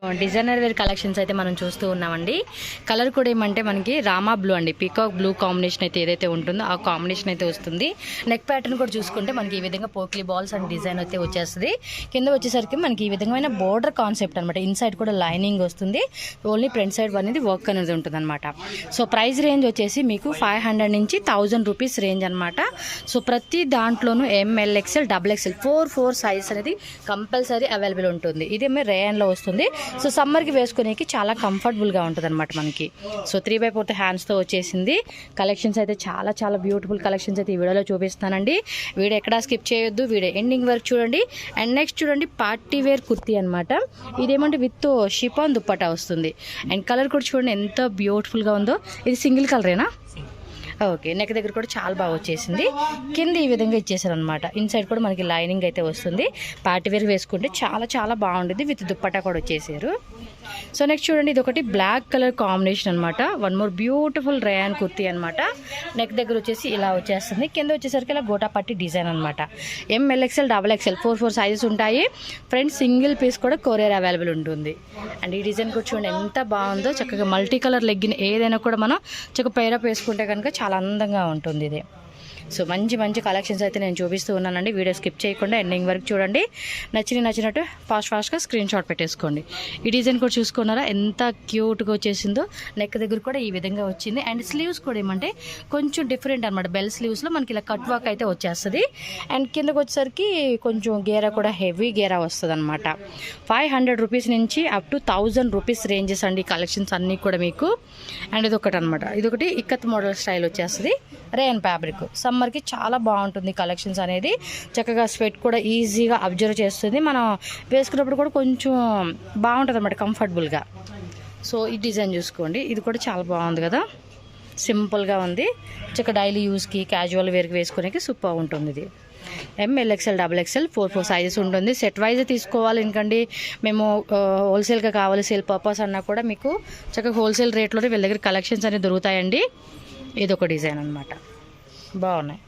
Designer wear collections అయితే మనం చూస్తూ ఉన్నామండి. కలర్ కూడా ఏమంటే మనకి రామా బ్లూ అండి, పీకాక్ బ్లూ కాంబినేషన్ అయితే ఏదైతే ఉంటుందో ఆ కాంబినేషన్ అయితే వస్తుంది. నెక్ ప్యాటర్న్ కూడా చూసుకుంటే మనకి ఈ విధంగా పోక్లీ బాల్స్ అండ్ డిజైన్ అయితే వచ్చేస్తుంది. కింద వచ్చేసరికి మనకి ఈ విధమైన బోర్డర్ కాన్సెప్ట్ అనమాట. ఇన్సైడ్ కూడా లైనింగ్ వస్తుంది. ఓన్లీ ఫ్రంట్ సైడ్ అనేది వర్క్ అనేది ఉంటుంది అనమాట. సో ప్రైస్ రేంజ్ వచ్చేసి మీకు 500 నుంచి 1000 రూపీస్ రేంజ్ అనమాట. సో ప్రతి దాంట్లోనూ ML XL XXL 4 సైజ్ అనేది కంపల్సరీ అవైలబుల్ ఉంటుంది. ఇదేమో రేయన్లో వస్తుంది. సో సమ్మర్కి వేసుకునేకి చాలా కంఫర్టబుల్గా ఉంటుంది అనమాట మనకి. సో 3/4 హ్యాండ్స్తో వచ్చేసింది. కలెక్షన్స్ అయితే చాలా బ్యూటిఫుల్ కలెక్షన్స్ అయితే ఈ వీడియోలో చూపిస్తానండి. వీడియో ఎక్కడా స్కిప్ చేయొద్దు, వీడియో ఎండింగ్ వరకు చూడండి. అండ్ నెక్స్ట్ చూడండి పార్టీ వేర్ కుర్తీ అనమాట. ఇదేమంటే విత్ షిఫాన్ దుప్పటా వస్తుంది. అండ్ కలర్ కూడా చూడండి ఎంత బ్యూటిఫుల్గా ఉందో. ఇది సింగిల్ కలరేనా? ఓకే, నెక్ దగ్గర కూడా చాలా బాగా వచ్చేసింది. కింద ఈ విధంగా ఇచ్చేసారు అనమాట. ఇన్సైడ్ కూడా మనకి లైనింగ్ అయితే వస్తుంది. పార్టీ వేర్ వేసుకుంటే చాలా బాగుంటుంది. విత్ దుప్పట్టా కూడా వచ్చేసారు. సో నెక్స్ట్ చూడండి, ఇది ఒకటి బ్లాక్ కలర్ కాంబినేషన్ అనమాట. One more beautiful rayon kurti అనమాట. నెక్ దగ్గర వచ్చేసి ఇలా వచ్చేస్తుంది. కింద వచ్చేసరికి ఇలా గోటా పట్టి డిజైన్ అనమాట. ML XL XXL 4 సైజెస్ ఉంటాయి. ఫ్రంట్ సింగిల్ పీస్ కూడా కొరియర్ అవైలబుల్ ఉంటుంది. అండ్ ఈ డిజైన్ కూడా చూడండి ఎంత బాగుందో. చక్కగా మల్టీ కలర్ లెగ్గిన్ ఏదైనా కూడా మనం చక్కగా పైరప్ వేసుకుంటే కనుక చాలా అందంగా ఉంటుంది ఇది. సో మంచి కలెక్షన్స్ అయితే నేను చూపిస్తూ ఉన్నానండి. వీడియో స్కిప్ చేయకుండా ఎండింగ్ వరకు చూడండి. నచ్చినట్టు ఫాస్ట్గా స్క్రీన్ షాట్ పెట్టేసుకోండి. ఈ డిజైన్ కూడా చూసుకున్నారా ఎంత క్యూట్గా వచ్చేసిందో. నెక్ దగ్గర కూడా ఈ విధంగా వచ్చింది. అండ్ స్లీవ్స్ కూడా ఏమంటే కొంచెం డిఫరెంట్ అనమాట. బెల్ స్లీవ్స్లో మనకి ఇలా కట్ వర్క్ అయితే వచ్చేస్తుంది. అండ్ కిందకు వచ్చేసరికి కొంచెం గేరా కూడా హెవీ గేరా వస్తుంది అనమాట. 500 రూపీస్ నుంచి అప్ టు 1000 రూపీస్ రేంజెస్ అండి కలెక్షన్స్ అన్నీ కూడా మీకు. అండ్ ఇదొకటి అనమాట. ఇదొకటి ఇక్కత్ మోడల్ స్టైల్ వచ్చేస్తుంది. రేయన్ ఫ్యాబ్రిక్ సమ్మర్కి చాలా బాగుంటుంది కలెక్షన్స్ అనేది. చక్కగా స్వెట్ కూడా ఈజీగా అబ్జర్వ్ చేస్తుంది. మనం వేసుకున్నప్పుడు కూడా కొంచెం బాగుంటుంది అనమాట కంఫర్టబుల్గా. సో ఈ డిజైన్ చూసుకోండి. ఇది కూడా చాలా బాగుంది కదా, సింపుల్గా ఉంది. చక్కగా డైలీ యూస్కి క్యాజువల్ వేర్కి వేసుకునేకి సూపర్ ఉంటుంది. ఇది ML XL XXL 4 సైజెస్ ఉంటుంది. సెట్ వైజ్ తీసుకోవాలి. ఎందుకంటే మేము హోల్సేల్గా కావాలి, సేల్ పర్పస్ అన్నా కూడా మీకు చక్కగా హోల్సేల్ రేట్లోనే వీళ్ళ దగ్గర కలెక్షన్స్ అనేవి దొరుకుతాయండి. ఇదొక డిజైన్ అనమాట. బాగున్నాయి.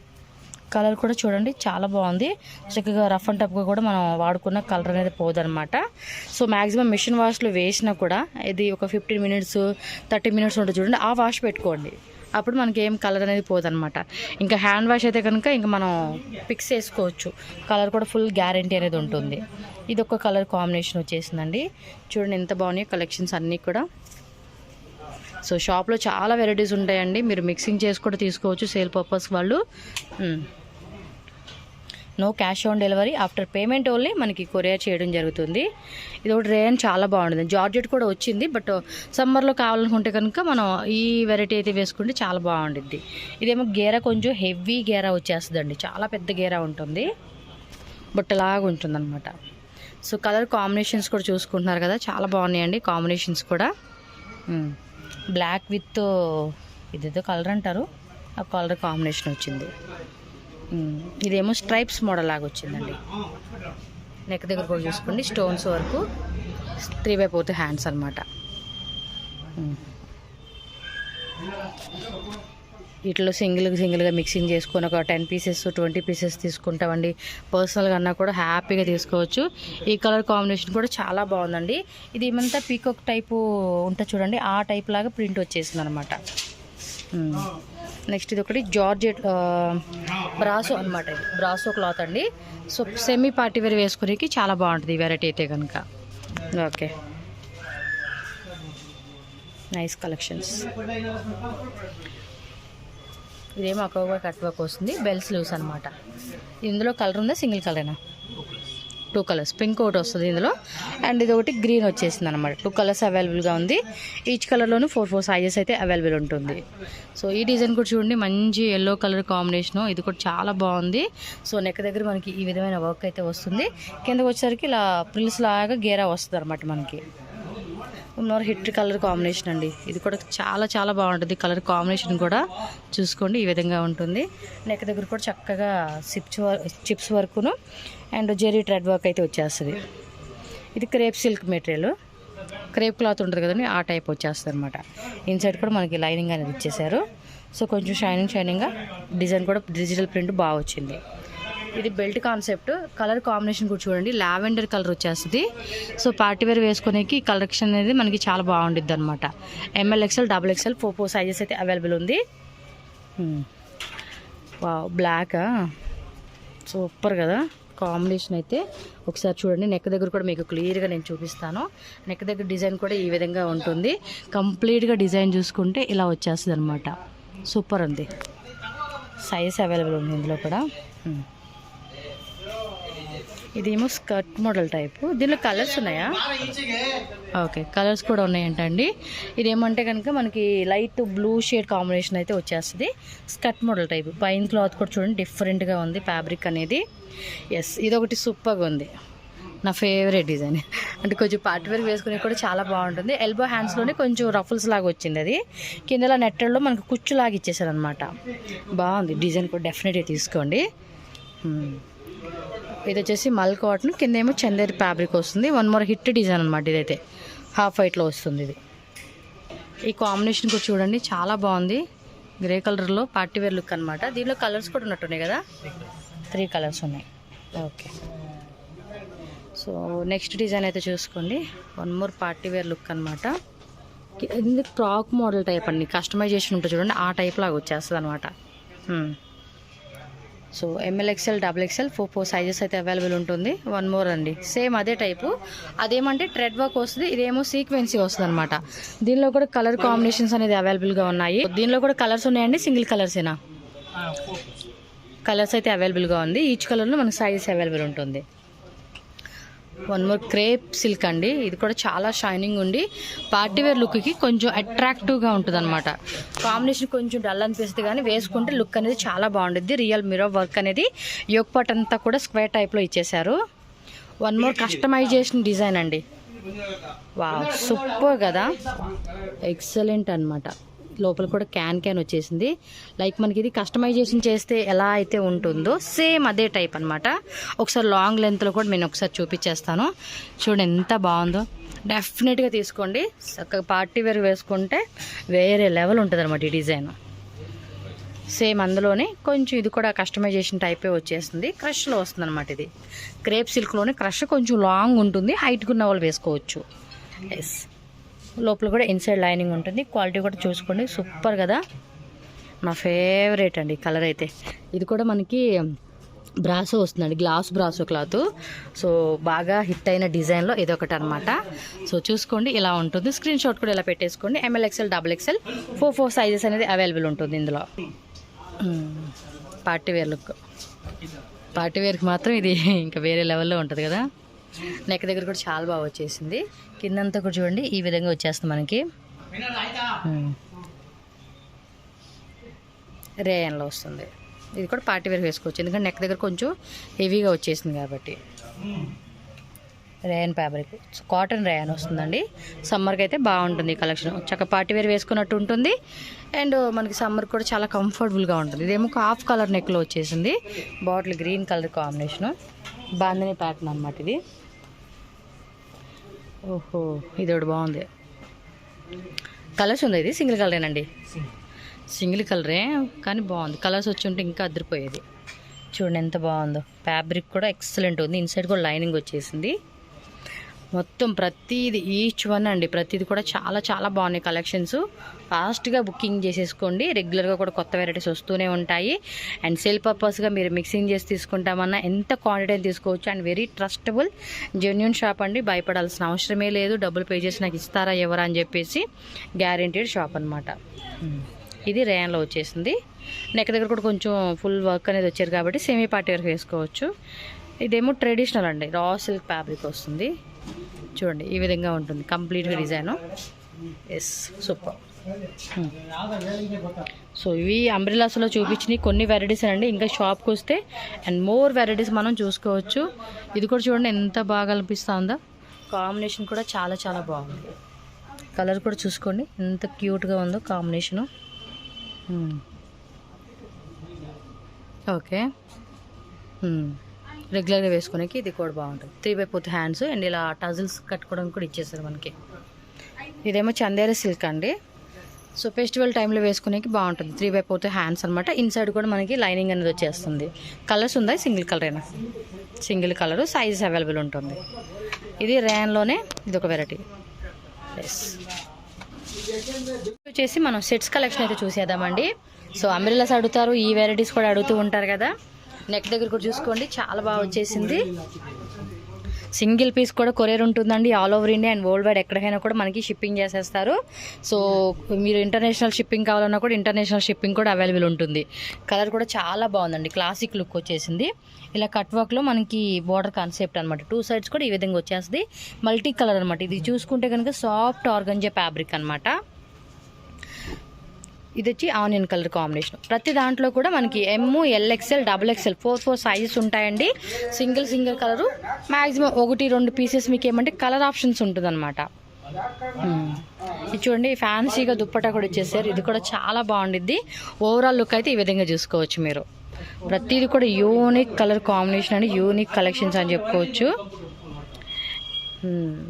కలర్ కూడా చూడండి చాలా బాగుంది. చక్కగా రఫ్ అండ్ టఫ్గా కూడా మనం వాడుకున్న కలర్ అనేది పోదనమాట. సో మ్యాక్సిమం మిషన్ వాష్లో వేసినా కూడా ఇది ఒక 15 మినిట్స్ 30 మినిట్స్ ఉంటుంది చూడండి. ఆ వాష్ పెట్టుకోండి, అప్పుడు మనకి ఏం కలర్ అనేది పోదనమాట. ఇంకా హ్యాండ్ వాష్ అయితే కనుక ఇంకా మనం ఫిక్స్ చేసుకోవచ్చు. కలర్ కూడా ఫుల్ గ్యారంటీ అనేది ఉంటుంది. ఇది ఒక కలర్ కాంబినేషన్ వచ్చేసిందండి. చూడండి ఎంత బాగున్నాయి కలెక్షన్స్ అన్నీ కూడా. సో షాప్లో చాలా వెరైటీస్ ఉంటాయండి. మీరు మిక్సింగ్ చేసి కూడా తీసుకోవచ్చు సేల్ పర్పస్ వాళ్ళు. No cash on delivery, after payment only మనకి కొరియర్ చేయడం జరుగుతుంది. ఇది ఒకటి రేయన్ చాలా బాగుంటుంది. జార్జెట్ కూడా వచ్చింది. బట్ సమ్మర్లో కావాలనుకుంటే కనుక మనం ఈ వెరైటీ అయితే వేసుకుంటే చాలా బాగుంటుంది. ఇదేమో గేరా కొంచెం హెవీ గేరా వచ్చేస్తుందండి. చాలా పెద్ద గేరా ఉంటుంది, బుట్టలాగా ఉంటుంది అనమాట. సో కలర్ కాంబినేషన్స్ కూడా చూసుకుంటున్నారు కదా, చాలా బాగున్నాయండి కాంబినేషన్స్ కూడా. బ్లాక్ విత్ ఇదేదో కలర్ అంటారు, ఆ కలర్ కాంబినేషన్ వచ్చింది. ఇదేమో స్ట్రైప్స్ మోడల్ లాగా వచ్చిందండి. నెక్ దగ్గర కూడా చూసుకోండి స్టోన్స్ వరకు 3/4 హ్యాండ్స్ అనమాట. వీటిలో సింగిల్గా మిక్సింగ్ చేసుకొని ఒక 10 పీసెస్ 20 పీసెస్ తీసుకుంటామండి. పర్సనల్గా అన్నా కూడా హ్యాపీగా తీసుకోవచ్చు. ఈ కలర్ కాంబినేషన్ కూడా చాలా బాగుందండి. ఇది ఏమంతా పీకాక్ టైపు ఉంటుంది చూడండి, ఆ టైప్ లాగా ప్రింట్ వచ్చేసింది అనమాట. నెక్స్ట్ ఇది ఒకటి జార్జెట్ బ్రాసో అనమాట. ఇది బ్రాసో క్లాత్ అండి. సో సెమీ పార్టీ వేర్ వేసుకునేకి చాలా బాగుంటుంది ఈ వెరైటీ అయితే కనుక. Okay, nice collections. ఇదేమో అకోవా కట్ వర్క్ వస్తుంది. బెల్ స్లీవ్స్ అనమాట. ఇందులో కలర్ ఉందా, సింగిల్ కలరేనా? 2 కలర్స్. పింక్ ఒకటి వస్తుంది ఇందులో, అండ్ ఇది ఒకటి గ్రీన్ వచ్చేసింది అనమాట. 2 కలర్స్ అవైలబుల్గా ఉంది. ఈచ్ కలర్లోనూ 4 సైజెస్ అయితే అవైలబుల్ ఉంటుంది. సో ఈ డిజైన్ కూడా చూడండి, మంచి ఎల్లో కలర్ కాంబినేషను. ఇది కూడా చాలా బాగుంది. సో నెక్ దగ్గర మనకి ఈ విధమైన వర్క్ అయితే వస్తుంది. కిందకి వచ్చేసరికి ఇలా ప్రిల్స్ లాగా గేరా వస్తుంది అనమాట మనకి. ఉన్నోరు హిట్ కలర్ కాంబినేషన్ అండి. ఇది కూడా చాలా బాగుంటుంది. కలర్ కాంబినేషన్ కూడా చూసుకోండి ఈ విధంగా ఉంటుంది. నెక్ దగ్గర కూడా చక్కగా చిప్స్ వర్కును అండ్ జెరీ థ్రెడ్ వర్క్ అయితే వచ్చేస్తుంది. ఇది crepe silk material, crepe cloth ఉంటుంది కదండి, ఆ టైప్ వచ్చేస్తుంది అనమాట. ఇన్సైడ్ కూడా మనకి లైనింగ్ అనేది ఇచ్చేసారు. సో కొంచెం షైనింగ్గా డిజైన్ కూడా డిజిటల్ ప్రింట్ బాగా వచ్చింది. ఇది బెల్ట్ కాన్సెప్ట్. కలర్ కాంబినేషన్ కూడా చూడండి, లావెండర్ కలర్ వచ్చేస్తుంది. సో పార్టీ వేర్ వేసుకునేకి ఈ కలెక్షన్ అనేది మనకి చాలా బాగుంటుంది అనమాట. ML XL XXL 4 సైజెస్ అయితే అవైలబుల్ ఉంది. వావ్, బ్లాక్ సూపర్ కదా కాంబినేషన్ అయితే. ఒకసారి చూడండి, నెక్ దగ్గర కూడా మీకు క్లియర్గా నేను చూపిస్తాను. నెక్ దగ్గర డిజైన్ కూడా ఈ విధంగా ఉంటుంది. కంప్లీట్గా డిజైన్ చూసుకుంటే ఇలా వచ్చేస్తుంది అనమాట. సూపర్ ఉంది. సైజ్ అవైలబుల్ ఉంది ఇందులో కూడా. ఇదేమో స్కర్ట్ మోడల్ టైపు. దీనిలో కలర్స్ ఉన్నాయా? ఓకే, కలర్స్ కూడా ఉన్నాయంటండి. ఇదేమంటే కనుక మనకి లైట్ బ్లూ షేడ్ కాంబినేషన్ అయితే వచ్చేస్తుంది. Skirt model type. పైన క్లాత్ కూడా చూడండి డిఫరెంట్గా ఉంది ఫ్యాబ్రిక్ అనేది. ఎస్, ఇదొకటి సూపర్గా ఉంది. నా ఫేవరెట్ డిజైన్. అంటే కొంచెం పార్టీ వేర్ వేసుకునే కూడా చాలా బాగుంటుంది. ఎల్బో హ్యాండ్స్లోనే కొంచెం రఫుల్స్ లాగా వచ్చింది. అది కిందలో నెట్టల్లో మనకు కుచ్చులాగా ఇచ్చేసారు అనమాట. బాగుంది డిజైన్ కూడా, డెఫినెట్గా తీసుకోండి. ఇది వచ్చేసి మల్ కాటన్, కింద ఏమో చందేరి ఫ్యాబ్రిక్ వస్తుంది. వన్ మోర్ హిట్ డిజైన్ అనమాట. ఇదైతే హాఫ్ వైట్లో వస్తుంది. ఇది ఈ కాంబినేషన్ కూడా చూడండి చాలా బాగుంది. గ్రే కలర్లో పార్టీ వేర్ లుక్ అనమాట. దీనిలో కలర్స్ కూడా ఉన్నట్టున్నాయి కదా, 3 కలర్స్ ఉన్నాయి. ఓకే, సో నెక్స్ట్ డిజైన్ అయితే చూసుకోండి. One more party wear look అనమాట. ఇది ఫ్రాక్ మోడల్ టైప్ అండి, కస్టమైజేషన్ ఉంటుంది చూడండి, ఆ టైప్ లాగా వచ్చేస్తుంది అనమాట. So ML XL XXL 4 sizes అయితే అవైలబుల్ ఉంటుంది. వన్ మోర్ అండి, సేమ్ అదే టైపు. అదేమంటే థ్రెడ్ వర్క్ వస్తుంది, ఇదేమో సీక్వెన్సీ వస్తుంది అనమాట. దీనిలో కూడా కలర్ కాంబినేషన్స్ అనేది అవైలబుల్గా ఉన్నాయి. దీనిలో కూడా కలర్స్ ఉన్నాయండి, సింగిల్ కలర్సేనా? కలర్స్ అయితే అవైలబుల్గా ఉంది. ఈచ్ కలర్లో మనకు సైజెస్ అవైలబుల్ ఉంటుంది. వన్ మోర్ క్రేప్ సిల్క్ అండి. ఇది కూడా చాలా షైనింగ్ ఉండి పార్టీ వేర్ లుక్కి కొంచెం అట్రాక్టివ్గా ఉంటుంది అనమాట. కాంబినేషన్ కొంచెం డల్ అనిపిస్తుంది కానీ వేసుకుంటే లుక్ అనేది చాలా బాగుంటుంది. రియల్ మిర్రర్ వర్క్ అనేది యోక్ పార్ట్ అంతా కూడా స్క్వేర్ టైప్లో ఇచ్చేసారు. వన్ మోర్ కస్టమైజేషన్ డిజైన్ అండి. వావ్, సూపర్ కదా, ఎక్సలెంట్ అనమాట. లోపల కూడా క్యాన్ వచ్చేసింది. లైక్ మనకి ఇది కస్టమైజేషన్ చేస్తే ఎలా అయితే ఉంటుందో సేమ్ అదే టైప్ అనమాట. ఒకసారి లాంగ్ లెంత్లో కూడా నేను ఒకసారి చూపించేస్తాను. చూడండి ఎంత బాగుందో. డెఫినెట్గా తీసుకోండి. చక్కగా పార్టీ వేర్ వేసుకుంటే వేరే లెవెల్ ఉంటుంది అనమాట ఈ డిజైన్. సేమ్ అందులోనే కొంచెం ఇది కూడా కస్టమైజేషన్ టైపే వచ్చేస్తుంది. క్రష్లో వస్తుంది అనమాట. ఇది క్రేప్ సిల్క్లోనే క్రష్ కొంచెం లాంగ్ ఉంటుంది, హైట్గా ఉన్న వాళ్ళు వేసుకోవచ్చు. ఎస్, లోపల కూడా ఇన్సైడ్ లైనింగ్ ఉంటుంది. క్వాలిటీ కూడా చూసుకోండి, సూపర్ కదా. నా ఫేవరెట్ అండి కలర్ అయితే. ఇది కూడా మనకి బ్రాసో వస్తుందండి, గ్లాస్ బ్రాసో క్లాత్. సో బాగా హిట్ అయిన డిజైన్లో ఇదొకటి అనమాట. సో చూసుకోండి ఇలా ఉంటుంది. స్క్రీన్ షాట్ కూడా ఇలా పెట్టేసుకోండి. ML XL XXL 4 సైజెస్ అనేది అవైలబుల్ ఉంటుంది ఇందులో. పార్టీ వేర్ లుక్, పార్టీ వేర్కి మాత్రం ఇది ఇంకా వేరే లెవెల్లో ఉంటుంది కదా. నెక్ దగ్గర కూడా చాలా బాగా వచ్చేసింది. కిందంతా కూడా చూడండి ఈ విధంగా వచ్చేస్తుంది మనకి. రేయన్లో వస్తుంది. ఇది కూడా పార్టీ వేర్ వేసుకోవచ్చు, ఎందుకంటే నెక్ దగ్గర కొంచెం హెవీగా వచ్చేసింది కాబట్టి. రేయన్ ఫ్యాబ్రిక్, కాటన్ రేయన్ వస్తుందండి. సమ్మర్కి అయితే బాగుంటుంది ఈ కలెక్షన్. చక్కగా పార్టీ వేర్ వేసుకున్నట్టు ఉంటుంది. అండ్ మనకి సమ్మర్ కూడా చాలా కంఫర్టబుల్గా ఉంటుంది. ఇదేమో హాఫ్ కలర్ నెక్లో వచ్చేసింది. Bottle green colour combination, bandhani pattern అనమాట ఇది. ఓహో, ఇది ఒకటి బాగుంది. కలర్స్ ఉంది. ఇది సింగిల్ కలరేనండి, సింగిల్ కలరే కానీ బాగుంది. కలర్స్ వచ్చి ఉంటే ఇంకా అదిరిపోయేది. చూడండి ఎంత బాగుందో. ఫ్యాబ్రిక్ కూడా ఎక్సలెంట్ ఉంది. ఇన్సైడ్ కూడా లైనింగ్ వచ్చేసింది. మొత్తం ప్రతిది ఈచ్ వన్ అండి, ప్రతిది కూడా చాలా చాలా బాగున్నాయి కలెక్షన్స్. ఫాస్ట్గా బుకింగ్ చేసేసుకోండి. రెగ్యులర్గా కూడా కొత్త వెరైటీస్ వస్తూనే ఉంటాయి. అండ్ సేల్ పర్పస్గా మీరు మిక్సింగ్ చేసి తీసుకుంటామన్నా ఎంత క్వాంటిటీ తీసుకోవచ్చు. And very trustable genuine shop అండి. భయపడాల్సిన అవసరమే లేదు. డబ్బులు పే చేసి నాకు ఇస్తారా ఎవరా అని చెప్పేసి గ్యారెంటీడ్ షాప్ అనమాట. ఇది రేయన్లో వచ్చేసింది. నెక్ దగ్గర కూడా కొంచెం ఫుల్ వర్క్ అనేది వచ్చారు కాబట్టి సెమీ పార్టీ వరకు వేసుకోవచ్చు. ఇదేమో ట్రెడిషనల్ అండి, రా సిల్క్ ఫ్యాబ్రిక్ వస్తుంది. చూడండి ఈ విధంగా ఉంటుంది కంప్లీట్గా డిజైన్. Yes, super. సో ఇవి అంబ్రెలాస్లో చూపించినవి కొన్ని వెరైటీస్ అండి. ఇంకా షాప్కి వస్తే అండ్ మోర్ వెరైటీస్ మనం చూసుకోవచ్చు. ఇది కూడా చూడండి ఎంత బాగా అనిపిస్తుందో. కాంబినేషన్ కూడా చాలా చాలా బాగుంది. కలర్ కూడా చూసుకోండి ఎంత క్యూట్గా ఉందో కాంబినేషను. ఓకే, రెగ్యులర్గా వేసుకునేకి ఇది కూడా బాగుంటుంది. 3/4 హ్యాండ్స్ అండ్ ఇలా టజిల్స్ కట్టుకోవడానికి కూడా ఇచ్చేస్తారు మనకి. ఇదేమో చందేరి సిల్క్ అండి. సో ఫెస్టివల్ టైంలో వేసుకునేకి బాగుంటుంది. 3/4 హ్యాండ్స్ అనమాట. ఇన్సైడ్ కూడా మనకి లైనింగ్ అనేది వచ్చేస్తుంది. కలర్స్ ఉందా? సింగిల్ కలరేనా? సింగిల్ కలర్, సైజెస్ అవైలబుల్ ఉంటుంది. ఇది రేన్లోనే ఇది ఒక వెరైటీ. ఎస్, వచ్చేసి మనం సెట్స్ కలెక్షన్ అయితే చూసేద్దామండి. సో అంబ్రెల్లాస్ అడుగుతారు, ఈ వెరైటీస్ కూడా అడుగుతూ ఉంటారు కదా. నెక్ దగ్గర కూడా చూసుకోండి, చాలా బాగా వచ్చేసింది. సింగిల్ పీస్ కూడా కొరియర్ ఉంటుందండి. All over India and world wide ఎక్కడికైనా కూడా మనకి షిప్పింగ్ చేసేస్తారు. సో మీరు ఇంటర్నేషనల్ షిప్పింగ్ కావాలన్నా కూడా ఇంటర్నేషనల్ షిప్పింగ్ కూడా అవైలబుల్ ఉంటుంది. కలర్ కూడా చాలా బాగుందండి, క్లాసిక్ లుక్ వచ్చేసింది. ఇలా కట్ వర్క్లో మనకి బోర్డర్ కాన్సెప్ట్ అనమాట. 2 sides కూడా ఈ విధంగా వచ్చేస్తుంది. మల్టీ కలర్ అనమాట. ఇది చూసుకుంటే కనుక సాఫ్ట్ ఆర్గంజా ఫ్యాబ్రిక్ అనమాట. ఇది వచ్చి ఆనియన్ కలర్ కాంబినేషన్. ప్రతి దాంట్లో కూడా మనకి M, LXL, XXL 4 సైజెస్ ఉంటాయండి. సింగిల్ కలరు మ్యాక్సిమం 1-2 పీసెస్ మీకు ఏమంటే కలర్ ఆప్షన్స్ ఉంటుంది అనమాట. ఇది చూడండి, ఫ్యాన్సీగా దుప్పటా కూడా ఇచ్చేసారు. ఇది కూడా చాలా బాగుండిద్ది. ఓవరాల్ లుక్ అయితే ఈ విధంగా చూసుకోవచ్చు మీరు. ప్రతిది కూడా యూనిక్ కలర్ కాంబినేషన్ అండి, యూనిక్ కలెక్షన్స్ అని చెప్పుకోవచ్చు.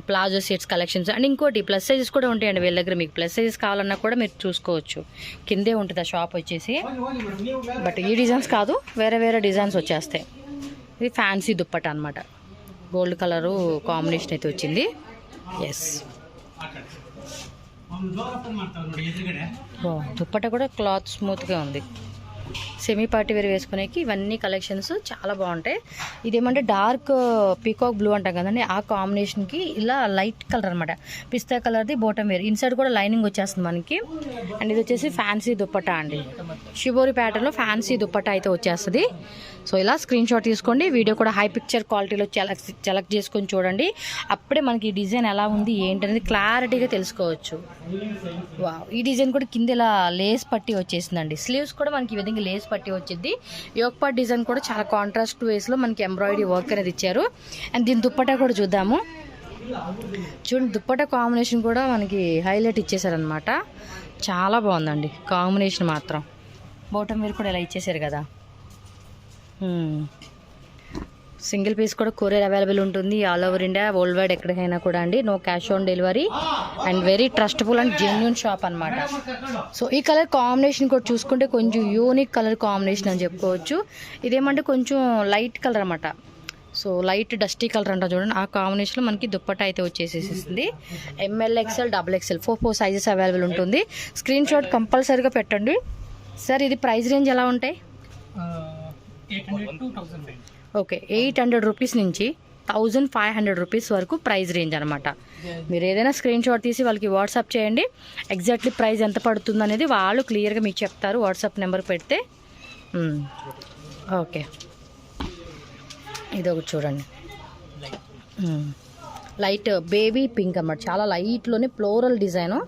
ప్లాజో సెట్స్ కలెక్షన్స్ అండ్ ఇంకోటి ప్లస్ సైజెస్ కూడా ఉంటాయండి వీళ్ళ దగ్గర. మీకు ప్లస్ సైజెస్ కావాలన్నా కూడా మీరు చూసుకోవచ్చు. కిందే ఉంటుంది ఆ షాప్ వచ్చేసి. బట్ ఈ డిజైన్స్ కాదు, వేరే డిజైన్స్ వచ్చేస్తాయి. ఇది ఫ్యాన్సీ దుప్పట అనమాట. గోల్డ్ కలరు కాంబినేషన్ అయితే వచ్చింది. ఎస్, దుప్పట కూడా క్లాత్ స్మూత్గా ఉంది. సెమీ పార్టీ వేర్ వేసుకునేకి ఇవన్నీ కలెక్షన్స్ చాలా బాగుంటాయి. ఇదేమంటే డార్క్ పీకాక్ బ్లూ అంటాం కదండి, ఆ కాంబినేషన్కి ఇలా లైట్ కలర్ అనమాట. పిస్తా కలర్ది బాటమ్ వేర్. ఇన్సైడ్ కూడా లైనింగ్ వచ్చేస్తుంది మనకి. అండ్ ఇది వచ్చేసి ఫ్యాన్సీ దుప్పటా అండి. షిబోరి ప్యాటర్న్లో ఫ్యాన్సీ దుప్పటా అయితే వచ్చేస్తుంది. సో ఇలా స్క్రీన్ షాట్ తీసుకోండి. వీడియో కూడా హై పిక్చర్ క్వాలిటీలో సెలెక్ట్ చేసుకొని చూడండి. అప్పుడే మనకి ఈ డిజైన్ ఎలా ఉంది ఏంటనేది క్లారిటీగా తెలుసుకోవచ్చు. వావ్, ఈ డిజైన్ కూడా కింద ఇలా లేస్ పట్టి వచ్చేసిందండి. స్లీవ్స్ కూడా మనకి ఈ విధంగా లేస్ పట్టి వచ్చింది. యోక్ పార్ట్ డిజైన్ కూడా చాలా కాంట్రాస్ట్ వేస్లో మనకి ఎంబ్రాయిడరీ వర్క్ అనేది ఇచ్చారు. అండ్ దీని దుప్పటా కూడా చూద్దాము. చూడండి, దుప్పటా కాంబినేషన్ కూడా మనకి హైలైట్ ఇచ్చేసారనమాట. చాలా బాగుందండి కాంబినేషన్ మాత్రం. బాటమ్ వేర్ కూడా ఇలా ఇచ్చేసారు కదా. సింగిల్ పీస్ కూడా కొరియర్ అవైలబుల్ ఉంటుంది. All over India world wide ఎక్కడికైనా కూడా అండి. No cash on delivery and very trustable and genuine shop అనమాట. సో ఈ కలర్ కాంబినేషన్ కూడా చూసుకుంటే కొంచెం యూనిక్ కలర్ కాంబినేషన్ అని చెప్పుకోవచ్చు. ఇదేమంటే కొంచెం లైట్ కలర్ అనమాట. సో లైట్ డస్టీ కలర్ అంటారు చూడండి, ఆ కాంబినేషన్లో మనకి దుప్పట్టా అయితే వచ్చేసేసింది. ML, XL, XXL 4 sizes available ఉంటుంది. స్క్రీన్ షాట్ కంపల్సరీగా పెట్టండి. సార్ ఇది ప్రైస్ రేంజ్ ఎలా ఉంటాయి? ఓకే, 800 రూపీస్ నుంచి 1500 రూపీస్ వరకు ప్రైస్ రేంజ్ అనమాట. మీరు ఏదైనా స్క్రీన్ షాట్ తీసి వాళ్ళకి వాట్సాప్ చేయండి. ఎగ్జాక్ట్లీ ప్రైస్ ఎంత పడుతుంది అనేది వాళ్ళు క్లియర్గా మీకు చెప్తారు వాట్సాప్ నెంబర్ పెడితే. ఓకే, ఇది ఒకటి చూడండి, లైట్ బేబీ పింక్ అనమాట. చాలా లైట్లోనే floral design.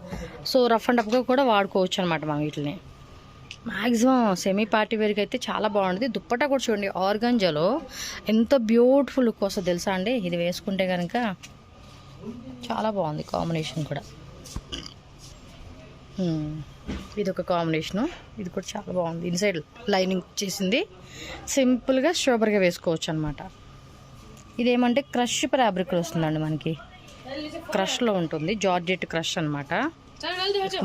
So rough and టఫ్గా కూడా వాడుకోవచ్చు అనమాట మనం వీటిని. మ్యాక్సిమం సెమీ పార్టీ వేర్కి అయితే చాలా బాగుంటుంది. దుప్పటా కూడా చూడండి, ఆర్గంజాలో ఎంత బ్యూటిఫుల్ లుక్ వస్తుందో తెలుసా అండి. ఇది వేసుకుంటే కనుక చాలా బాగుంది కాంబినేషన్ కూడా. ఇది ఒక కాంబినేషను, ఇది కూడా చాలా బాగుంది. ఇన్సైడ్ లైనింగ్ వచ్చేసింది. సింపుల్గా షోబర్గా వేసుకోవచ్చు అనమాట. ఇదేమంటే క్రష్ ఫ్యాబ్రిక్ వస్తుందండి మనకి. క్రష్లో ఉంటుంది, జార్జెట్ క్రష్ అనమాట.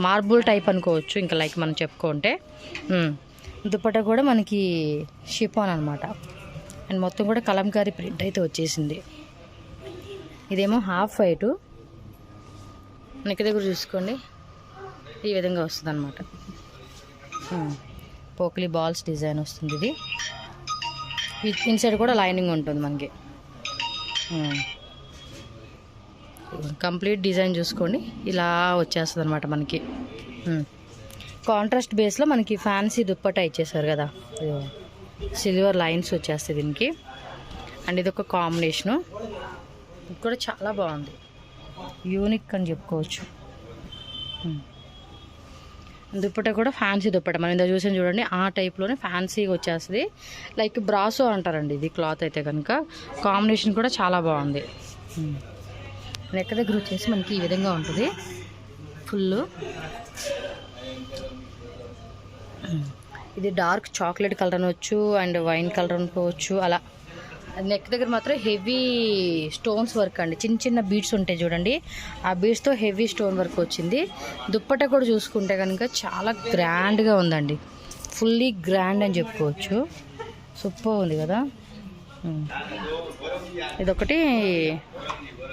మార్బుల్ టైప్ అనుకోవచ్చు ఇంకా, లైక్ మనం చెప్పుకుంటే. దుప్పటా కూడా మనకి షిఫాన్ అనమాట. అండ్ మొత్తం కూడా కలంకారీ ప్రింట్ అయితే వచ్చేసింది. ఇదేమో హాఫ్ వైటు. నెక్ దగ్గర చూసుకోండి, ఈ విధంగా వస్తుంది అనమాట. పోక్లీ బాల్స్ డిజైన్ వస్తుంది. ఇది ఇన్సైడ్ కూడా లైనింగ్ ఉంటుంది మనకి. కంప్లీట్ డిజైన్ చూసుకోండి, ఇలా వచ్చేస్తుంది అనమాట మనకి. కాంట్రాస్ట్ బేస్లో మనకి ఫ్యాన్సీ దుప్పటా ఇచ్చేసారు కదా, సిల్వర్ లైన్స్ వచ్చేస్తాయి దీనికి. అండ్ ఇది ఒక కాంబినేషను, ఇది కూడా చాలా బాగుంది, యూనిక్ అని చెప్పుకోవచ్చు. దుప్పటా కూడా ఫ్యాన్సీ దుప్పటా మనం ఇందా చూసాను చూడండి, ఆ టైప్లోనే ఫ్యాన్సీగా వచ్చేస్తుంది. లైక్ బ్రాసో అంటారండి ఇది క్లాత్ అయితే కనుక. కాంబినేషన్ కూడా చాలా బాగుంది. నెక్ దగ్గర వచ్చేసి మనకి ఈ విధంగా ఉంటుంది ఫుల్. ఇది డార్క్ చాక్లెట్ కలర్ అనవచ్చు అండ్ వైన్ కలర్ అనుకోవచ్చు. అలా నెక్ దగ్గర మాత్రం హెవీ స్టోన్స్ వర్క్ అండి, చిన్న చిన్న బీడ్స్ ఉంటాయి చూడండి, ఆ బీడ్స్తో హెవీ స్టోన్ వర్క్ వచ్చింది. దుప్పట కూడా చూసుకుంటే కనుక చాలా గ్రాండ్గా ఉందండి, ఫుల్లీ గ్రాండ్ అని చెప్పుకోవచ్చు. సూపర్ ఉంది కదా. ఇదొకటి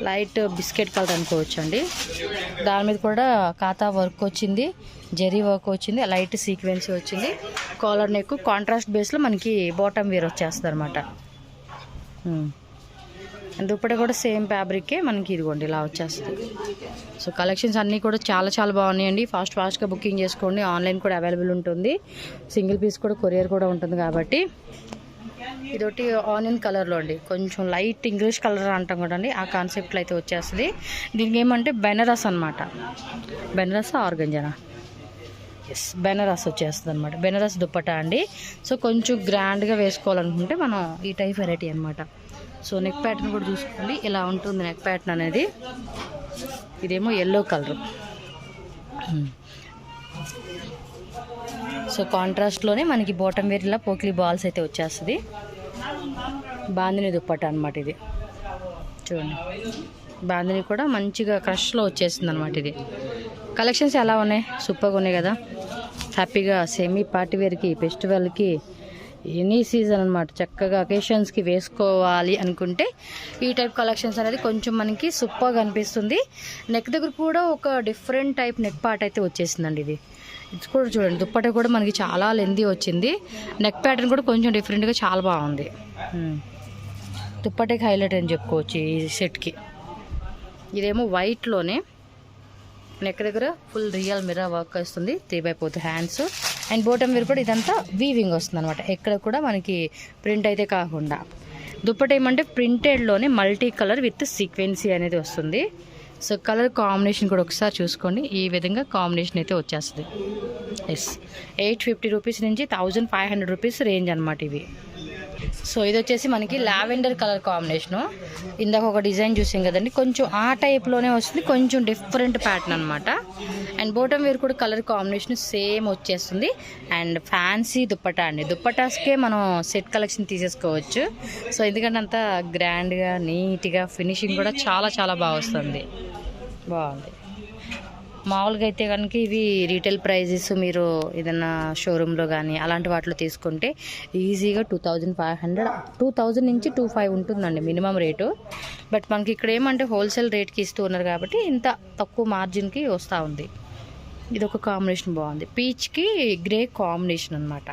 లైట్ బిస్కెట్ కలర్ అనుకోవచ్చు అండి. దాని మీద కూడా కాతా వర్క్ వచ్చింది, జరీ వర్క్ వచ్చింది, లైట్ సీక్వెన్స్ వచ్చింది. కాలర్ నెక్ కాంట్రాస్ట్ బేస్లో మనకి బాటమ్ వేర్ వచ్చేస్తుంది అనమాట. దుప్పట కూడా సేమ్ ఫ్యాబ్రిక్కే మనకి ఇదిగోండి ఇలా వచ్చేస్తుంది. సో కలెక్షన్స్ అన్నీ కూడా చాలా చాలా బాగున్నాయండి. ఫాస్ట్గా బుకింగ్ చేసుకోండి. ఆన్లైన్ కూడా అవైలబుల్ ఉంటుంది, సింగిల్ పీస్ కూడా కొరియర్ కూడా ఉంటుంది కాబట్టి. ఇదొకటి ఆనియన్ కలర్లో అండి, కొంచెం లైట్ ఇంగ్లీష్ కలర్ అంటాం కదండి, ఆ కాన్సెప్ట్లో అయితే వచ్చేస్తుంది. దీనికి ఏమంటే బెనారస్ అనమాట, బెనారస్ ఆర్గంజనా, ఎస్ బెనారస్ వచ్చేస్తుంది అనమాట. బెనారస్ దుప్పట అండి. సో కొంచెం గ్రాండ్గా వేసుకోవాలనుకుంటే మనం ఈ టైప్ వెరైటీ అనమాట. సో నెక్ ప్యాటర్న్ కూడా చూసుకోండి, ఇలా ఉంటుంది నెక్ ప్యాటర్న్ అనేది. ఇదేమో ఎల్లో కలర్. సో కాంట్రాస్ట్లోనే మనకి బాటమ్ వేర్ ఇలా పోకిలీ బాల్స్ అయితే వచ్చేస్తుంది. బాందిని దుప్పట అనమాట ఇది, చూడండి. బాందిని కూడా మంచిగా క్రష్లో వచ్చేస్తుంది అనమాట. ఇది కలెక్షన్స్ ఎలా ఉన్నాయి, సూపర్గా ఉన్నాయి కదా. హ్యాపీగా సెమీ పార్టీ వేర్కి, ఫెస్టివల్కి, ఎనీ సీజన్ అనమాట, చక్కగా అకేషన్స్కి వేసుకోవాలి అనుకుంటే ఈ టైప్ కలెక్షన్స్ అనేది కొంచెం మనకి సూపర్గా అనిపిస్తుంది. నెక్ దగ్గర కూడా ఒక డిఫరెంట్ టైప్ నెక్ పార్ట్ అయితే వచ్చేసిందండి. ఇది కూడా చూడండి, దుప్పట కూడా మనకి చాలా లెందీ వచ్చింది. నెక్ ప్యాటర్న్ కూడా కొంచెం డిఫరెంట్గా చాలా బాగుంది. దుప్పటకి హైలైట్ అని చెప్పుకోవచ్చు ఈ సెట్కి. ఇదేమో వైట్లోనే నెక్ దగ్గర ఫుల్ రియల్ మిర్రర్ వర్క్ వస్తుంది, 3/4 హ్యాండ్స్. అండ్ బాటమ్ వేర్ కూడా ఇదంతా వీవింగ్ వస్తుంది అనమాట, ఎక్కడ కూడా మనకి ప్రింట్ అయితే కాకుండా. దుప్పట ఏమంటే ప్రింటెడ్లోనే మల్టీ కలర్ విత్ సీక్వెన్సీ అనేది వస్తుంది. సో కలర్ కాంబినేషన్ కూడా ఒకసారి చూసుకోండి, ఈ విధంగా కాంబినేషన్ అయితే వచ్చేస్తుంది. ఎస్ 850 రూపీస్ నుంచి 1500 రూపీస్ రేంజ్ అనమాట ఇవి. సో ఇది వచ్చేసి మనకి లావెండర్ కలర్ కాంబినేషను. ఇందాక ఒక డిజైన్ చూసాం కదండి, కొంచెం ఆ టైప్లోనే వస్తుంది, కొంచెం డిఫరెంట్ ప్యాటర్న్ అనమాట. అండ్ బాటమ్ వేర్ కూడా కలర్ కాంబినేషన్ సేమ్ వచ్చేస్తుంది. అండ్ ఫ్యాన్సీ దుప్పటా అండి, దుప్పటాస్కే మనం సెట్ కలెక్షన్ తీసేసుకోవచ్చు. సో ఎందుకంటే అంత గ్రాండ్గా నీట్గా ఫినిషింగ్ కూడా చాలా చాలా బాగా వస్తుంది, బాగుంది. మామూలుగా అయితే కనుక ఇవి రీటైల్ ప్రైజెస్ మీరు ఏదైనా షోరూంలో కానీ అలాంటి వాటిలో తీసుకుంటే ఈజీగా 2500, 2000 నుంచి 2500 ఉంటుందండి మినిమం రేటు. బట్ మనకి ఇక్కడ ఏమంటే హోల్సేల్ రేట్కి ఇస్తూ ఉన్నారు కాబట్టి ఇంత తక్కువ మార్జిన్కి వస్తూ ఉంది. ఇది ఒక కాంబినేషన్ బాగుంది, పీచ్కి గ్రే కాంబినేషన్ అనమాట.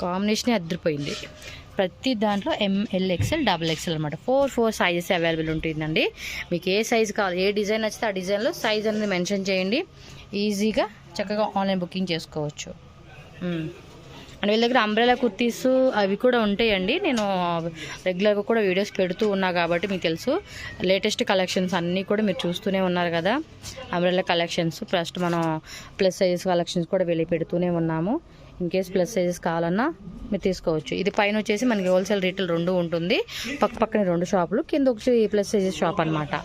కాంబినేషనే అదిరిపోయింది. ప్రతి దాంట్లో ML XL XXL అనమాట, 4 సైజెస్ అవైలబుల్ ఉంటుందండి. మీకు ఏ సైజు కావాలి, ఏ డిజైన్ నచ్చితే ఆ డిజైన్లో సైజ్ అనేది మెన్షన్ చేయండి, ఈజీగా చక్కగా ఆన్లైన్ బుకింగ్ చేసుకోవచ్చు. అండ్ వీళ్ళ దగ్గర అంబ్రెలా కుర్తీస్ అవి కూడా ఉంటాయండి. నేను రెగ్యులర్గా కూడా వీడియోస్ పెడుతూ ఉన్నా కాబట్టి మీకు తెలుసు. లేటెస్ట్ కలెక్షన్స్ అన్నీ కూడా మీరు చూస్తూనే ఉన్నారు కదా, అంబ్రెలా కలెక్షన్స్. ఫస్ట్ మనం ప్లస్ సైజెస్ కలెక్షన్స్ కూడా వెళ్ళి పెడుతూనే ఉన్నాము. ఇన్ కేస్ ప్లస్ సైజెస్ కావాలన్నా మీరు తీసుకోవచ్చు. ఇది పైన వచ్చేసి మనకి హోల్సేల్ రీటైల్ 2 ఉంటుంది, పక్కనే 2 షాపులు, కింద వచ్చి ప్లస్ సైజెస్ షాప్ అనమాట.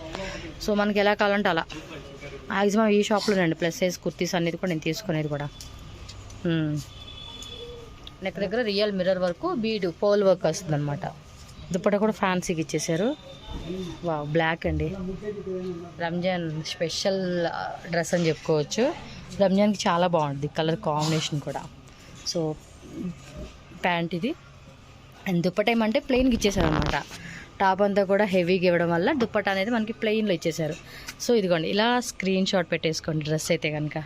సో మనకి ఎలా కావాలంటే అలా. మ్యాక్సిమం ఈ షాప్లోనండి ప్లస్ సైజ్ కుర్తీస్ అనేది కూడా నేను తీసుకునేది కూడా. నెక్ దగ్గర రియల్ మిర్రర్ వర్క్, బీడ్ పోల్ వర్క్ వస్తుంది అనమాట. దుప్పట కూడా ఫ్యాన్సీకి ఇచ్చేసారు. వావ్, బ్లాక్ అండి, రంజాన్ స్పెషల్ డ్రెస్ అని చెప్పుకోవచ్చు. రంజాన్కి చాలా బాగుంటుంది కలర్ కాంబినేషన్ కూడా. సో ప్యాంట్ ఇది. అండ్ దుప్పట ఏమంటే ప్లెయిన్కి ఇచ్చేసారు అనమాట. టాప్ అంతా కూడా హెవీగా ఇవ్వడం వల్ల దుప్పట అనేది మనకి ప్లెయిన్లో ఇచ్చేసారు. సో ఇదిగోండి, ఇలా స్క్రీన్ షాట్ పెట్టేసుకోండి డ్రెస్ అయితే కనుక.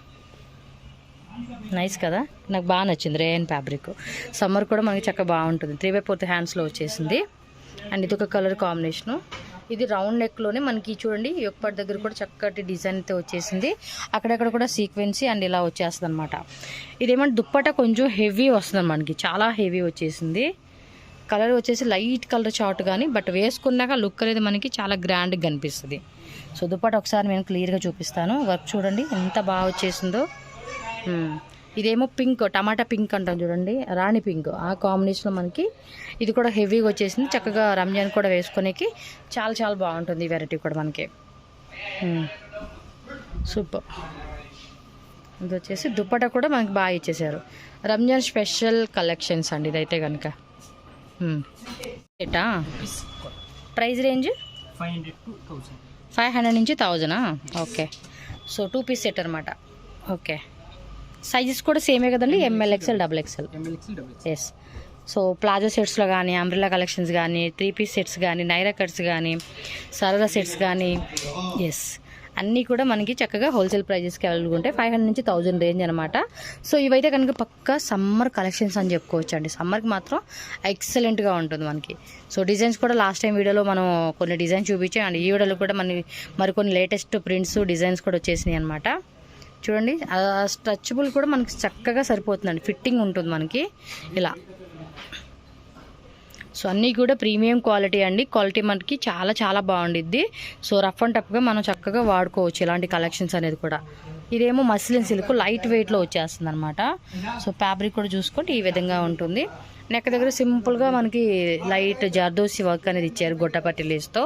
నైస్ కదా, నాకు బాగా నచ్చింది. రేయన్ ఫ్యాబ్రిక్, సమ్మర్ కూడా మనకి చక్కగా బాగుంటుంది. 3/4 హ్యాండ్స్లో వచ్చేసింది. అండ్ ఇది ఒక కలర్ కాంబినేషను. ఇది రౌండ్ నెక్లోనే మనకి చూడండి, యొక్కపాటి దగ్గర కూడా చక్కటి డిజైన్ అయితే వచ్చేసింది. అక్కడక్కడ కూడా సీక్వెన్సీ అండ్ ఇలా వచ్చేస్తుంది అనమాట. ఇదేమంటే దుప్పట కొంచెం హెవీ వస్తుంది మనకి, చాలా హెవీ వచ్చేసింది. కలర్ వచ్చేసి లైట్ కలర్ చార్ట్ కానీ, బట్ వేసుకున్నాక లుక్ అనేది మనకి చాలా గ్రాండ్గా కనిపిస్తుంది. సో దుప్పట ఒకసారి నేను క్లియర్గా చూపిస్తాను. వర్క్ చూడండి ఎంత బాగా వచ్చేసిందో. ఇదేమో పింక్, టమాటా పింక్ అంటాం చూడండి, రాణి పింక్, ఆ కాంబినేషన్లో మనకి ఇది కూడా హెవీగా వచ్చేసింది. చక్కగా రంజాన్ కూడా వేసుకునేకి చాలా చాలా బాగుంటుంది ఈ వెరైటీ కూడా మనకి. సూపర్. ఇది వచ్చేసి దుప్పట కూడా మనకి బాగా ఇచ్చేసారు. రంజాన్ స్పెషల్ కలెక్షన్స్ అండి ఇదైతే కనుక. సెట్టా? ప్రైస్ రేంజ్ 500 నుంచి 1000. ఓకే. సో 2 పీస్ సెట్ అనమాట. ఓకే. సైజెస్ కూడా సేమే కదండి, ML XL XXL. Yes. So palazzo సెట్స్లో కానీ, అంబ్రెల్లా కలెక్షన్స్ కానీ, 3 పీస్ సెట్స్ కానీ, నైరా కట్స్ కానీ, సరదా సెట్స్ కానీ, ఎస్ అన్నీ కూడా మనకి చక్కగా హోల్సేల్ ప్రైజెస్కి అవైలబుల్ ఉంటాయి. 500 నుంచి 1000 రేంజ్ అనమాట. సో ఇవైతే కనుక పక్కా సమ్మర్ కలెక్షన్స్ అని చెప్పుకోవచ్చు అండి. సమ్మర్కి మాత్రం ఎక్సలెంట్గా ఉంటుంది మనకి. సో డిజైన్స్ కూడా లాస్ట్ టైం వీడియోలో మనం కొన్ని డిజైన్స్ చూపించాం అండ్ ఈ వీడియోలో కూడా మరికొన్ని లేటెస్ట్ ప్రింట్స్ డిజైన్స్ కూడా వచ్చేసినాయి అనమాట. చూడండి, స్ట్రెచబుల్ కూడా మనకి చక్కగా సరిపోతుందండి, ఫిట్టింగ్ ఉంటుంది మనకి ఇలా. సో అన్నీ కూడా ప్రీమియం క్వాలిటీ అండి. క్వాలిటీ మనకి చాలా చాలా బాగుండిద్ది. సో రఫ్ అండ్ టఫ్గా మనం చక్కగా వాడుకోవచ్చు ఇలాంటి కలెక్షన్స్ అనేది కూడా. ఇదేమో మస్లిన్ సిల్క్ లైట్ వెయిట్లో వచ్చేస్తుంది అనమాట. సో ఫ్యాబ్రిక్ కూడా చూసుకుంటే ఈ విధంగా ఉంటుంది. నెక్ దగ్గర సింపుల్గా మనకి లైట్ జర్దోసి వర్క్ అనేది ఇచ్చారు గొట్టపట్టి లేస్తో.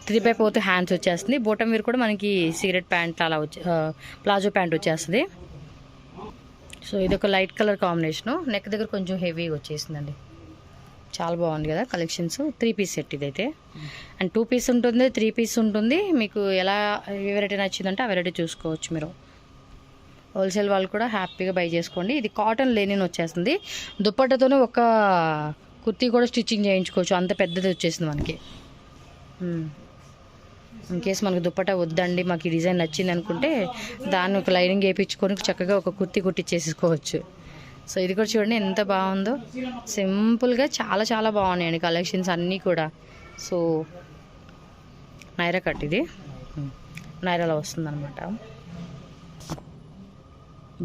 3/4 హ్యాండ్స్ వచ్చేస్తుంది. బోటం మీరు కూడా మనకి సిగరెట్ ప్యాంట్ అలా ప్లాజో ప్యాంట్ వచ్చేస్తుంది. సో ఇదొక లైట్ కలర్ కాంబినేషను. నెక్ దగ్గర కొంచెం హెవీగా వచ్చేసిందండి. చాలా బాగుంది కదా కలెక్షన్స్. 3 పీస్ సెట్ ఇదైతే. అండ్ 2 పీస్ ఉంటుంది, 3 పీస్ ఉంటుంది. మీకు ఎలా వెరైటీ నచ్చిందంటే ఆ వెరైటీ చూసుకోవచ్చు మీరు. హోల్సేల్ వాళ్ళు కూడా హ్యాపీగా బై చేసుకోండి. ఇది కాటన్ లెనిన్ వచ్చేస్తుంది. దుప్పట్టతోనే ఒక కుర్తీ కూడా స్టిచ్చింగ్ చేయించుకోవచ్చు, అంత పెద్దది వచ్చేసింది మనకి. ఇన్ కేస్ మనకు దుప్పట్టా వద్దండి, మాకు ఈ డిజైన్ నచ్చింది అనుకుంటే దాన్ని ఒక లైనింగ్ వేయించుకొని చక్కగా ఒక కుర్తీ కుట్టించేసుకోవచ్చు. సో ఇది కూడా చూడండి ఎంత బాగుందో, సింపుల్గా చాలా చాలా బాగున్నాయండి కలెక్షన్స్ అన్నీ కూడా. సో నైరా కట్, ఇది నైరాలో వస్తుందన్నమాట.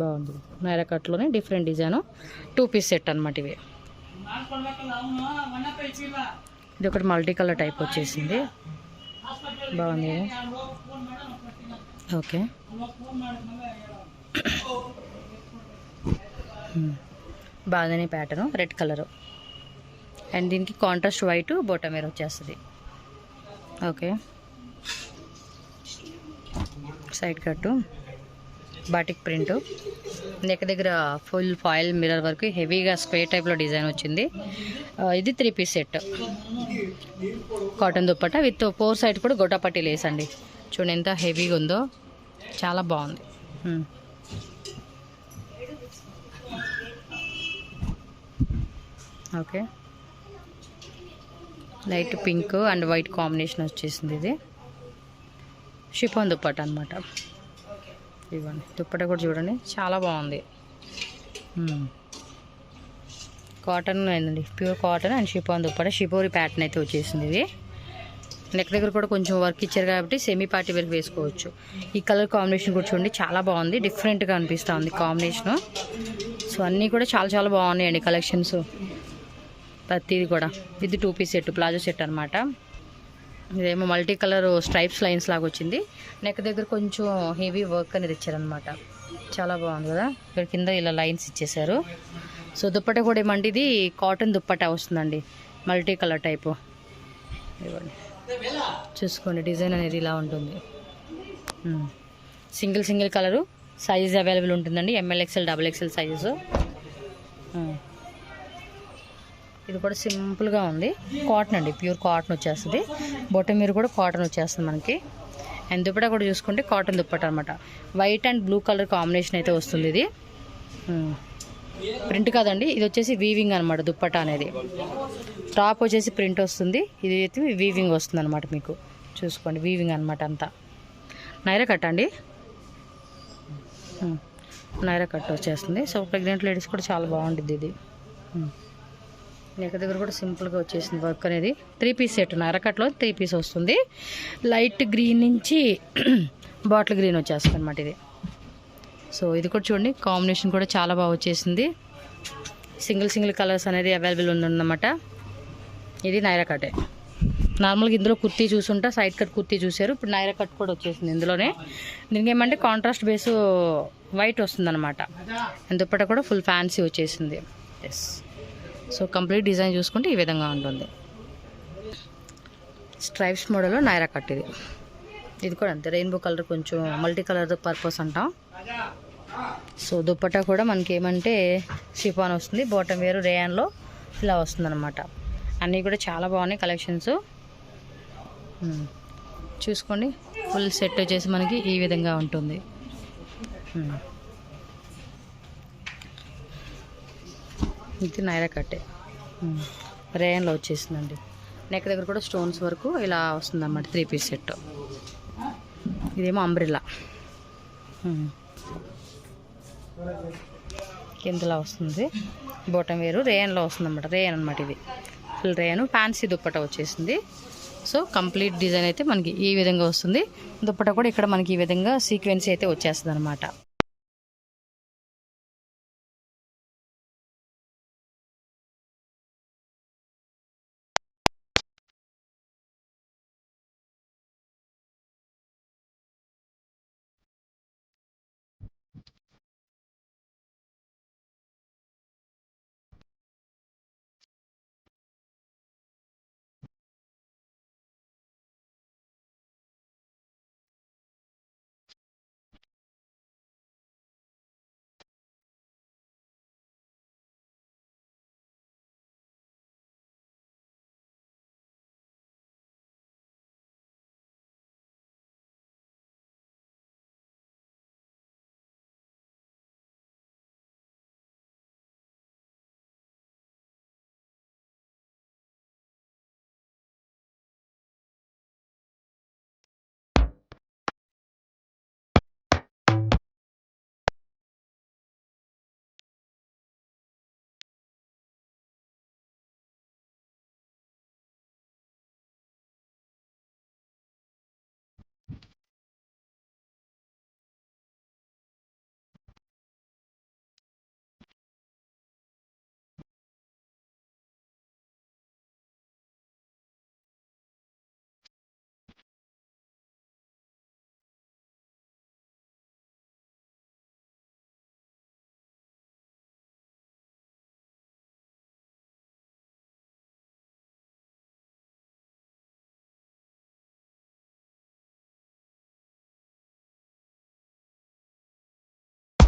బాగుంది. నైరా కట్లోనే డిఫరెంట్ డిజైను 2 పీస్ సెట్ అనమాట ఇవి. ఇది ఒకటి మల్టీ కలర్ టైప్ వచ్చేసింది, బాగుంది. ఓకే. బాగానే ప్యాటర్న్ రెడ్ కలరు అండ్ దీనికి కాంట్రాస్ట్ వైట్ బోటం వేర్ వచ్చేస్తుంది. Okay. Side cut batik print, neck దగ్గర ఫుల్ ఫాయిల్ మిర్రర్ వరకు హెవీగా స్క్వేర్ టైప్లో డిజైన్ వచ్చింది. ఇది 3 పీస్ సెట్ కాటన్ దుప్పట విత్ 4 సైడ్ కూడా గొట్టపట్టి లేస్ అండి. చూడండి ఎంత హెవీగా ఉందో, చాలా బాగుంది. Okay. Light pink and white combination వచ్చేసింది. ఇది షిఫాన్ దుప్పట అనమాట. ఇవ్వండి దుప్పట కూడా చూడండి చాలా బాగుంది. కాటన్ అండి, pure cotton and chiffon dupatta. షిపోరి pattern అయితే వచ్చేసింది. ఇది నెక్ దగ్గర కూడా కొంచెం వర్క్ ఇచ్చారు కాబట్టి సెమీ పార్టీ వేర్ వేసుకోవచ్చు. ఈ కలర్ కాంబినేషన్ కూడా చూడండి చాలా బాగుంది, డిఫరెంట్గా అనిపిస్తూ ఉంది కాంబినేషను. సో అన్నీ కూడా చాలా చాలా బాగున్నాయండి కలెక్షన్స్ ప్రతిది కూడా. ఇది 2 పీస్ సెట్ ప్లాజో సెట్ అనమాట. ఇదేమో మల్టీ కలర్ స్ట్రైప్స్ లైన్స్ లాగా వచ్చింది. నెక్ దగ్గర కొంచెం హెవీ వర్క్ అనేది ఇచ్చారనమాట, చాలా బాగుంది కదా. ఇక్కడ కింద ఇలా లైన్స్ ఇచ్చేసారు. సో దుప్పట కూడా ఏమంటే ఇది కాటన్ దుప్పట వస్తుందండి, మల్టీ కలర్ టైపు. ఇవ్వండి చూసుకోండి, డిజైన్ అనేది ఇలా ఉంటుంది. సింగిల్ కలరు సైజ్ అవైలబుల్ ఉంటుందండి, ML XL XXL సైజు. ఇది కూడా సింపుల్గా ఉంది, కాటన్ అండి, ప్యూర్ కాటన్ వచ్చేస్తుంది. బొట్టం మీరు కూడా కాటన్ వచ్చేస్తుంది మనకి. అండ్ దుప్పట కూడా చూసుకుంటే కాటన్ దుప్పట అనమాట. White and blue colour combination అయితే వస్తుంది. ఇది ప్రింట్ కాదండి, ఇది వచ్చేసి వీవింగ్ అనమాట. దుప్పట అనేది టాప్ వచ్చేసి ప్రింట్ వస్తుంది, ఇది అయితే వీవింగ్ వస్తుంది అనమాట. మీకు చూసుకోండి వీవింగ్ అనమాట అంతా. నైరా కట్ అండి, నైరా కట్ వచ్చేస్తుంది. సో ప్రెగ్నెంట్ లేడీస్ కూడా చాలా బాగుంటుంది ఇది. నెక్ దగ్గర కూడా సింపుల్గా వచ్చేసింది వర్క్ అనేది. 3 పీస్ సెట్ నైరా కట్లో 3 పీస్ వస్తుంది. లైట్ గ్రీన్ నుంచి బాటిల్ గ్రీన్ వచ్చేస్తుంది అనమాట ఇది. సో ఇది కూడా చూడండి కాంబినేషన్ కూడా చాలా బాగా వచ్చేసింది. సింగిల్ కలర్స్ అనేది అవైలబుల్ ఉందన్నమాట. ఇది నైరా కటే. నార్మల్గా ఇందులో కుర్తీ చూసుంటా, సైడ్ కట్ కుర్తీ చూసారు, ఇప్పుడు నైరా కట్ కూడా వచ్చేసింది ఇందులోనే. దీనికి ఏమంటే కాంట్రాస్ట్ బేసు వైట్ వస్తుందన్నమాట. దుప్పట కూడా ఫుల్ ఫ్యాన్సీ వచ్చేసింది. ఎస్. సో కంప్లీట్ డిజైన్ చూసుకుంటే ఈ విధంగా ఉంటుంది. స్ట్రైప్స్ మోడల్లో నైరా కట్ ఇది. ఇది కూడా అంతే, రెయిన్బో కలర్ కొంచెం మల్టీ కలర్ పర్పస్ అంటాం. సో దుప్పట్టా కూడా మనకి ఏమంటే షిఫాన్ వస్తుంది, బాటమ్ వేరు రేయాన్లో ఇలా వస్తుంది అనమాట. అన్నీ కూడా చాలా బాగున్నాయి కలెక్షన్స్. చూసుకోండి, ఫుల్ సెట్ వచ్చేసి మనకి ఈ విధంగా ఉంటుంది. ఇది నైరా కట్టే రేయన్లో వచ్చేసిందండి. నెక్ దగ్గర కూడా స్టోన్స్ వరకు ఇలా వస్తుంది అన్నమాట. 3 పీస్ సెట్. ఇదేమో అంబ్రిల్లా కిందలా వస్తుంది. బోటం వేరు రేయన్లో వస్తుంది అన్నమాట. రేయన్ అనమాట. ఇది ఫుల్ రేయన్, ఫ్యాన్సీ దుప్పట వచ్చేసింది. సో కంప్లీట్ డిజైన్ అయితే మనకి ఈ విధంగా వస్తుంది. దుప్పట కూడా ఇక్కడ మనకి ఈ విధంగా సీక్వెన్స్ అయితే వచ్చేస్తుంది అనమాట.